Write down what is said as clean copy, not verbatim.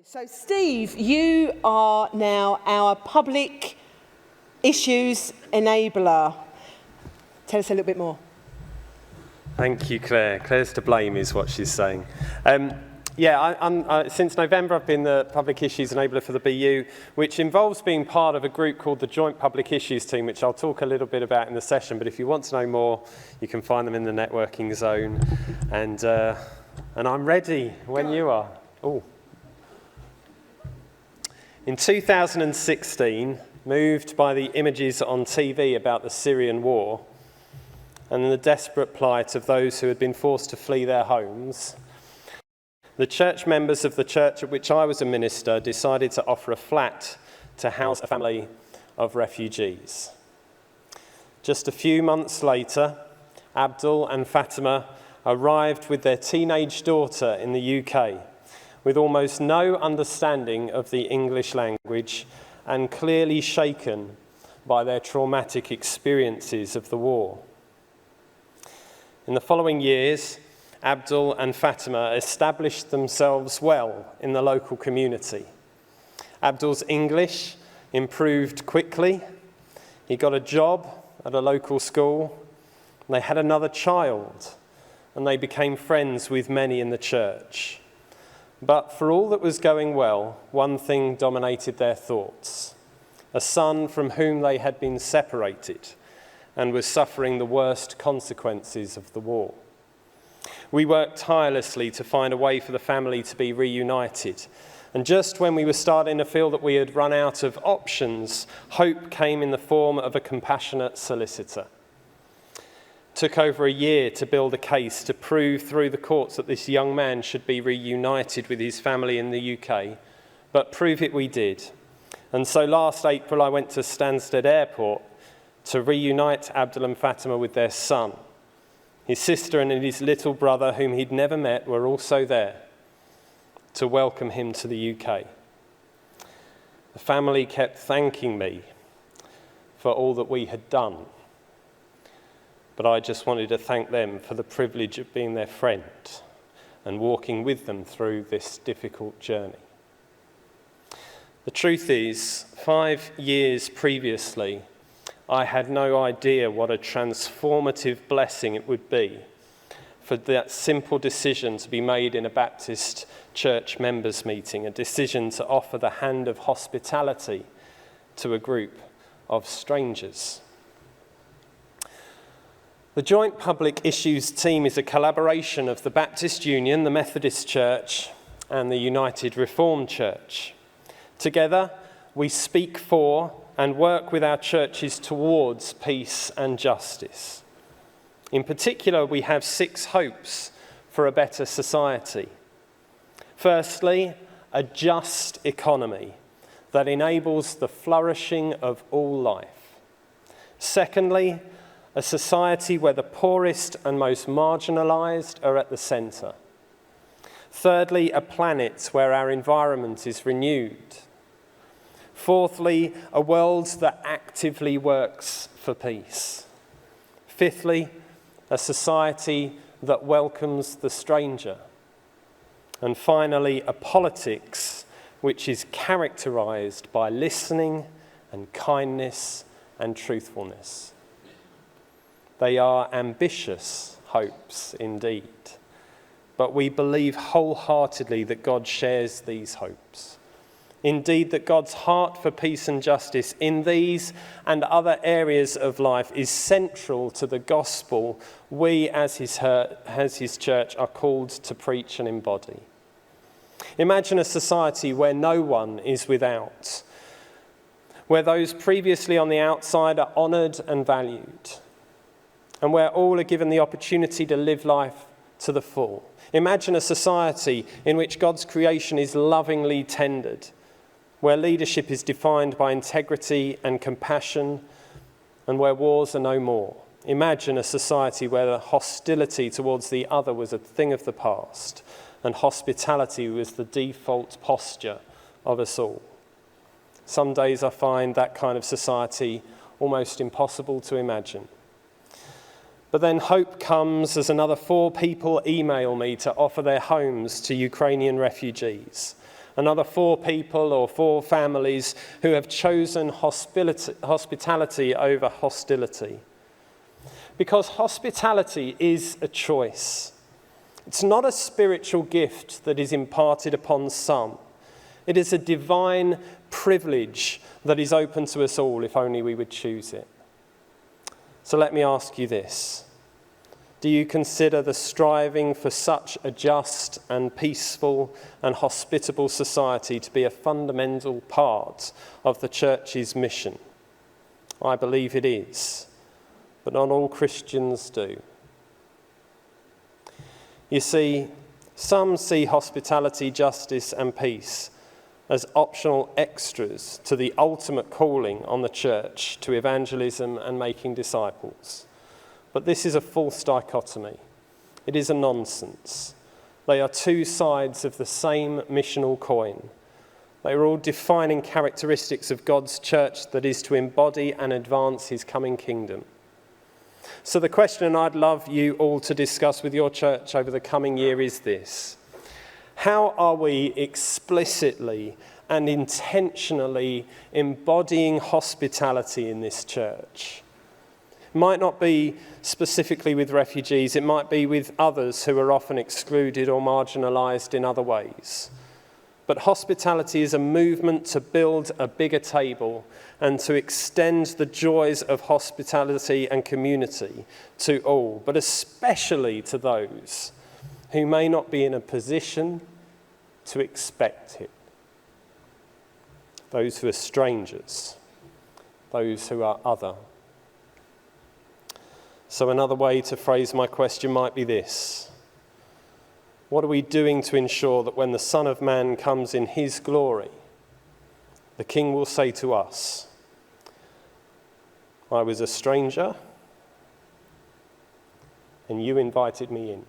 So Steve, you are now our public issues enabler. Tell us a little bit more. Thank you, Claire. Claire's to blame is what she's saying. Since November I've been the Public Issues Enabler for the BU, which involves being part of a group called the Joint Public Issues Team, which I'll talk a little bit about in the session, but if you want to know more, you can find them in the networking zone. And I'm ready when you are. Ooh. In 2016, moved by the images on TV about the Syrian war and the desperate plight of those who had been forced to flee their homes, the church members of the church at which I was a minister decided to offer a flat to house a family of refugees. Just a few months later, Abdul and Fatima arrived with their teenage daughter in the UK, with almost no understanding of the English language and clearly shaken by their traumatic experiences of the war. In the following years, Abdul and Fatima established themselves well in the local community. Abdul's English improved quickly. He got a job at a local school. They had another child, and they became friends with many in the church. But for all that was going well, one thing dominated their thoughts: a son from whom they had been separated and was suffering the worst consequences of the war. We worked tirelessly to find a way for the family to be reunited. And just when we were starting to feel that we had run out of options, hope came in the form of a compassionate solicitor. It took over a year to build a case to prove through the courts that this young man should be reunited with his family in the UK, but prove it we did. And so last April I went to Stansted Airport to reunite Abdul and Fatima with their son. His sister and his little brother, whom he'd never met, were also there to welcome him to the UK. The family kept thanking me for all that we had done, but I just wanted to thank them for the privilege of being their friend and walking with them through this difficult journey. The truth is, 5 years previously, I had no idea what a transformative blessing it would be for that simple decision to be made in a Baptist church members meeting, a decision to offer the hand of hospitality to a group of strangers. The Joint Public Issues Team is a collaboration of the Baptist Union, the Methodist Church, and the United Reformed Church. Together, we speak for and work with our churches towards peace and justice. In particular, we have 6 hopes for a better society. Firstly, a just economy that enables the flourishing of all life. Secondly, a society where the poorest and most marginalised are at the centre. Thirdly, a planet where our environment is renewed. Fourthly, a world that actively works for peace. Fifthly, a society that welcomes the stranger. And finally, a politics which is characterised by listening and kindness and truthfulness. They are ambitious hopes indeed, but we believe wholeheartedly that God shares these hopes. Indeed, that God's heart for peace and justice in these and other areas of life is central to the gospel we as his church are called to preach and embody. Imagine a society where no one is without, where those previously on the outside are honoured and valued, and where all are given the opportunity to live life to the full. Imagine a society in which God's creation is lovingly tended, where leadership is defined by integrity and compassion, and where wars are no more. Imagine a society where the hostility towards the other was a thing of the past, and hospitality was the default posture of us all. Some days I find that kind of society almost impossible to imagine. But then hope comes as another 4 people email me to offer their homes to Ukrainian refugees. another 4 people or 4 families who have chosen hospitality over hostility. Because hospitality is a choice. It's not a spiritual gift that is imparted upon some. It is a divine privilege that is open to us all if only we would choose it. So let me ask you this. Do you consider the striving for such a just and peaceful and hospitable society to be a fundamental part of the church's mission? I believe it is, but not all Christians do. You see, some see hospitality, justice and peace as optional extras to the ultimate calling on the church to evangelism and making disciples. But this is a false dichotomy. It is a nonsense. They are 2 sides of the same missional coin. They are all defining characteristics of God's church that is to embody and advance his coming kingdom. So the question I'd love you all to discuss with your church over the coming year is this. How are we explicitly and intentionally embodying hospitality in this church? It might not be specifically with refugees, it might be with others who are often excluded or marginalised in other ways. But hospitality is a movement to build a bigger table and to extend the joys of hospitality and community to all, but especially to those who may not be in a position to expect it. Those who are strangers, those who are other. So another way to phrase my question might be this. What are we doing to ensure that when the Son of Man comes in his glory, the King will say to us, I was a stranger and you invited me in.